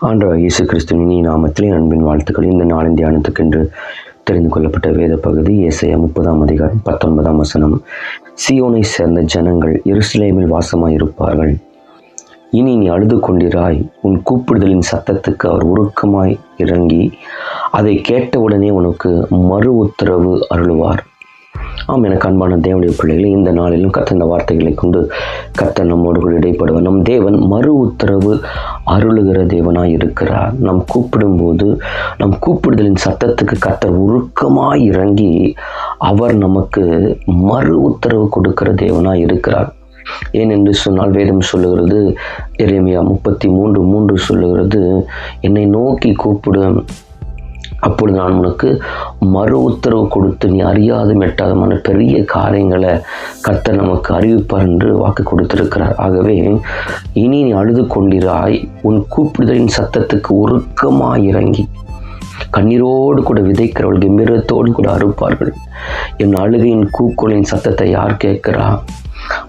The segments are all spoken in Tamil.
ஆண்டவர் இயேசு கிறிஸ்துவின் இனிய நாமத்திலே அன்பின் வாழ்த்துக்கள். இந்த நாளின் தியானத்துக்கென்று தெரிந்து கொள்ளப்பட்ட வேத பகுதி ஏசாயா 30:19. சீயோனை சேர்ந்த ஜனங்கள் எருசலேமில் வாசமாயிருப்பார்கள். இனி நீ அழுது கொண்டிராய். உன் கூப்பிடுதலின் சத்தத்துக்கு அவர் உருக்கமாய் இறங்கி அதை கேட்டவுடனே உனக்கு மறு உத்தரவு அருளுவார். எனக்கு அன்பான தேவனுடைய பிள்ளைகளை, இந்த நாளிலும் கர்த்தர் இந்த வார்த்தைகளை கொண்டு கர்த்தர் நம்மோடு கூட இடைப்படுவார். நம் தேவன் மறு உத்தரவு அருளுகிற தேவனாய் இருக்கிறார். நாம் கூப்பிடும்போது நம் கூப்பிடுதலின் சத்தத்துக்கு கர்த்தர் உருக்கமாய் இறங்கி அவர் நமக்கு மறு உத்தரவு கொடுக்கிற தேவனாய் இருக்கிறார். ஏனென்று சொன்னால் வேதம் சொல்லுகிறது, எரேமியா 33:3 சொல்லுகிறது, என்னை நோக்கி கூப்பிடு, அப்பொழுது நான் உனக்கு மறு உத்தரவு கொடுத்து நீ அறியாது மெட்டாதமான பெரிய காரியங்களை கர்த்தர் நமக்கு அறிவிப்பார் என்று வாக்கு கொடுத்திருக்கிறார். ஆகவே இனி நீ அழுது கொண்டிராய். உன் கூப்பிடுதலின் சத்தத்துக்கு உருக்கமாய் இறங்கி கண்ணீரோடு கூட விதைக்கிறவள் கம்பீரத்தோடு கூட அறுப்பார்கள். என் அழுகையின் கூக்குளின் சத்தத்தை யார் கேட்கிறா?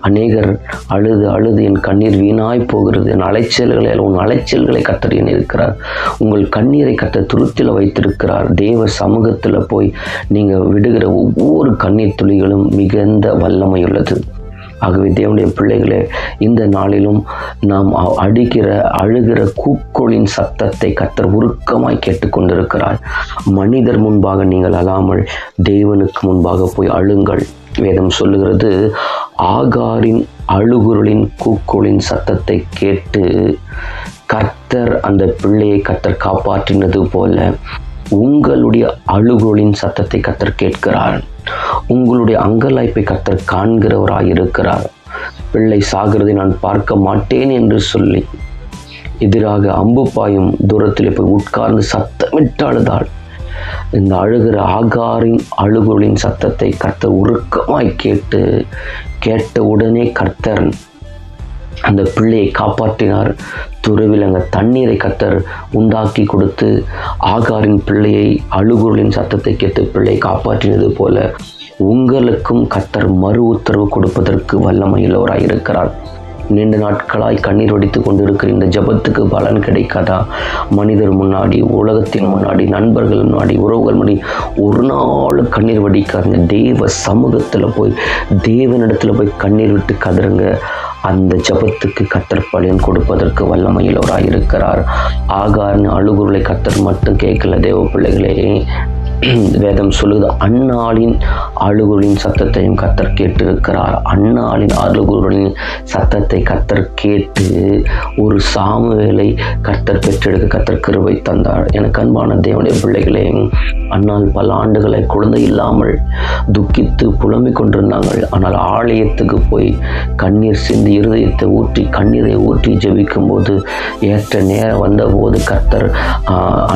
அநேகர் அழுது அழுது என் கண்ணீர் வீணாய் போகிறது. உன் அலைச்சல்களை கர்த்தர் இருக்கிறார். உங்கள் கண்ணீரை கர்த்தர் துருத்தில வைத்திருக்கிறார். தேவ சமூகத்தில் போய் நீங்கள் விடுகிற ஒவ்வொரு கண்ணீர் துளிகளும் மிகுந்த வல்லமை உள்ளது. ஆகவே தேவனுடைய பிள்ளைகளே, இந்த நாளிலும் நாம் அழுகிற கூக்குளின் சத்தத்தை கர்த்தர் உருக்கமாய் கேட்டுக்கொண்டிருக்கிறார். மனிதர் முன்பாக நீங்கள் அழாமல் தேவனுக்கு முன்பாக போய் அழுங்கள். வேதம் சொல்லுகிறது, ஆகாரின் அழுகுரலின் கூக்குளின் சத்தத்தை கேட்டு கர்த்தர் அந்த பிள்ளையை கர்த்தர் காப்பாற்றினது போல உங்களுடைய அழுகுரலின் சத்தத்தை கர்த்தர் கேட்கிறார். உங்களுடைய அங்கலாய்ப்பை கர்த்தர் காண்கிறவராயிருக்கிறார். பிள்ளை சாகிறதை நான் பார்க்க மாட்டேன் என்று சொல்லி எதிராக அம்பு பாயும் தூரத்தில் போய் உட்கார்ந்து சத்தமிட்டு அழுதாள். இந்த அழுகிற ஆகாரின் அழுகுரலின் சத்தத்தை கர்த்தர் உருக்கமாய் கேட்ட உடனே கர்த்தர் அந்த பிள்ளையை காப்பாற்றினார். துறவில் அங்கே தண்ணீரை கர்த்தர் உண்டாக்கி கொடுத்து ஆகாரின் பிள்ளையை அழுகுரலின் சத்தத்தை கேட்டு பிள்ளையை காப்பாற்றினது போல உங்களுக்கும் கர்த்தர் மறு உத்தரவு கொடுப்பதற்கு வல்லமையுள்ளவராய் இருக்கிறார். நீண்ட நாட்களாய் கண்ணீர் வடித்து கொண்டிருக்கிற இந்த ஜபத்துக்கு பலன் கிடைக்காதா? மனிதர் முன்னாடி, உலகத்தின் முன்னாடி, நண்பர்கள் முன்னாடி, உறவுகள் முன்னாடி ஒரு நாள் கண்ணீர் வடிக்காதுங்க. தேவ சமூகத்தில் போய் தேவனிடத்தில் போய் கண்ணீர் விட்டு கதறுங்க. அந்த ஜபத்துக்கு கர்த்தர் பலன் கொடுப்பதற்கு வல்லமையுள்ளவராய் இருக்கிறார். ஆகாரின் அழுகுரலை கர்த்தர் மட்டும் கேட்கல தேவ பிள்ளைகளே. வேதம் சொல்லுது, அன்னாளின் அழுகுரலின் சத்தத்தையும் கர்த்தர் கேட்டிருக்கிறார். அன்னாளின் அழுகுரலின் சத்தத்தை கர்த்தர் கேட்டு ஒரு சாமுவேலை கர்த்தர் பெற்றெடுக்க கர்த்தர் கிருபை தந்தார். எனக்கு அன்பான தேவனுடைய பிள்ளைகளே, அன்னால் பல ஆண்டுகளை குழந்தை இல்லாமல் துக்கித்து புலம்பிக் கொண்டிருந்தாங்க. ஆனால் ஆலயத்துக்கு போய் கண்ணீர் சிந்தி இருதயத்தை ஊற்றி கண்ணீரை ஊற்றி ஜெபிக்கும் போது ஏற்ற நேரம் வந்தபோது கர்த்தர்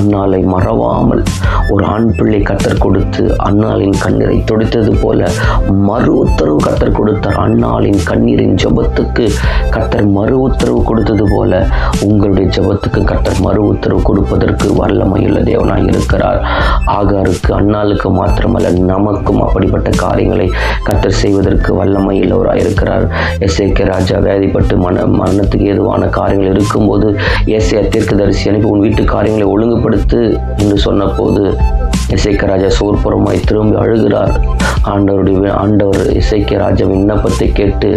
அன்னாளை மறவாமல் ஒரு ஆண் பிள்ளை கர்த்தர் கொடுத்து அன்னாளின் கண்ணீரை துடைத்தது போல மறு உத்தரவு கர்த்தர் கொடுத்தார். அன்னாளின் கண்ணீரின் ஜபத்துக்கு கர்த்தர் மறு உத்தரவு கொடுத்தது போல உங்களுடைய ஜபத்துக்கு கர்த்தர் மறு உத்தரவு கொடுப்பதற்கு வல்லமையுள்ள தேவனாய் இருக்கிறார். ஆகாருக்கு அன்னாளுக்கு மாத்திரமல்ல நமக்கும் அப்படிப்பட்ட காரியங்களை கர்த்தர் செய்வதற்கு வல்லமையுள்ளவராய் இருக்கிறார். எசேக்கியா ராஜா வேதிப்பட்டு மரணத்துக்கு ஏதுவான காரியங்கள் இருக்கும்போது ஏசாயா தீர்க்கதரிசி அனுப்பி உன் வீட்டு காரியங்களை ஒழுங்குபடுத்து என்று சொன்ன போது எசேக்கியா ராஜா சோர்புறமாய் திரும்பி அழுகிறார். ஆண்டவர் எசேக்கியா ராஜா விண்ணப்பத்தை கேட்டு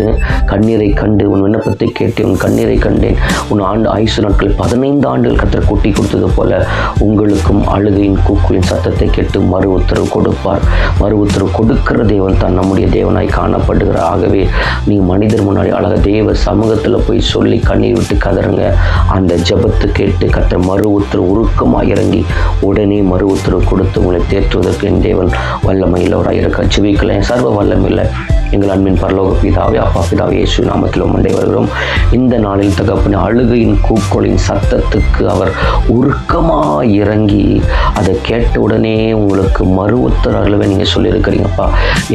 கண்ணீரை கண்டு உன் விண்ணப்பத்தை கேட்டு உன் கண்ணீரை கண்டேன், உன் ஆயுசு நாட்கள் 15 ஆண்டுகள் கர்த்தர் கூட்டி கொடுத்தது போல உங்களுக்கும் அழுகையின் கூக்குளின் சத்தத்தை கேட்டு மறு உத்தரவு கொடுப்பார். மறு உத்தரவு கொடுக்கிற தேவன் தான் நம்முடைய தேவனாய் காணப்படுகிறார். ஆகவே நீ மனிதர் முன்னாடி அழக தேவ சமூகத்தில் போய் சொல்லி கண்ணீர் விட்டு கதறுங்க. அந்த ஜபத்து கேட்டு கர்த்தர் மறு உத்தரவு உருக்கமாக இறங்கி உடனே மறு உத்தரவு கொடுத்து உங்களை தேற்றுவதற்கு என் தேவன் வல்லமையுள்ளவராக இருக்க ஜெபிக்கல. சர்வ வல்லமில்லை எங்கள் அன்பின் பரலோக பிதாவே, அப்பா பிதாவே, இயேசு நாமத்தில் மண்டை வருகிறோம். இந்த நாளில் தகப்பனே, அழுகையின் கூக்குளின் சத்தத்துக்கு அவர் உருக்கமாக இறங்கி அதை கேட்ட உடனே உங்களுக்கு மறு உத்தரவை நீங்கள் சொல்லியிருக்கிறீங்கப்பா.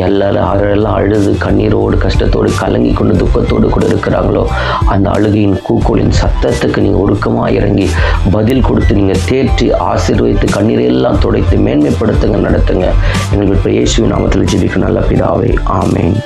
யாரெல்லாம் அழுது கண்ணீரோடு கஷ்டத்தோடு கலங்கி கொண்டு துக்கத்தோடு கூட இருக்கிறாங்களோ அந்த அழுகையின் கூக்குளின் சத்தத்துக்கு நீங்கள் உருக்கமாக இறங்கி பதில் கொடுத்து நீங்கள் தேற்றி ஆசீர்வதித்து கண்ணீரெல்லாம் துடைத்து மேன்மைப்படுத்துங்க, நடத்துங்க. எங்களுக்கு இயேசுவின் நாமத்தில் ஜெபிக்கும் நல்ல பிதாவே, ஆமென்.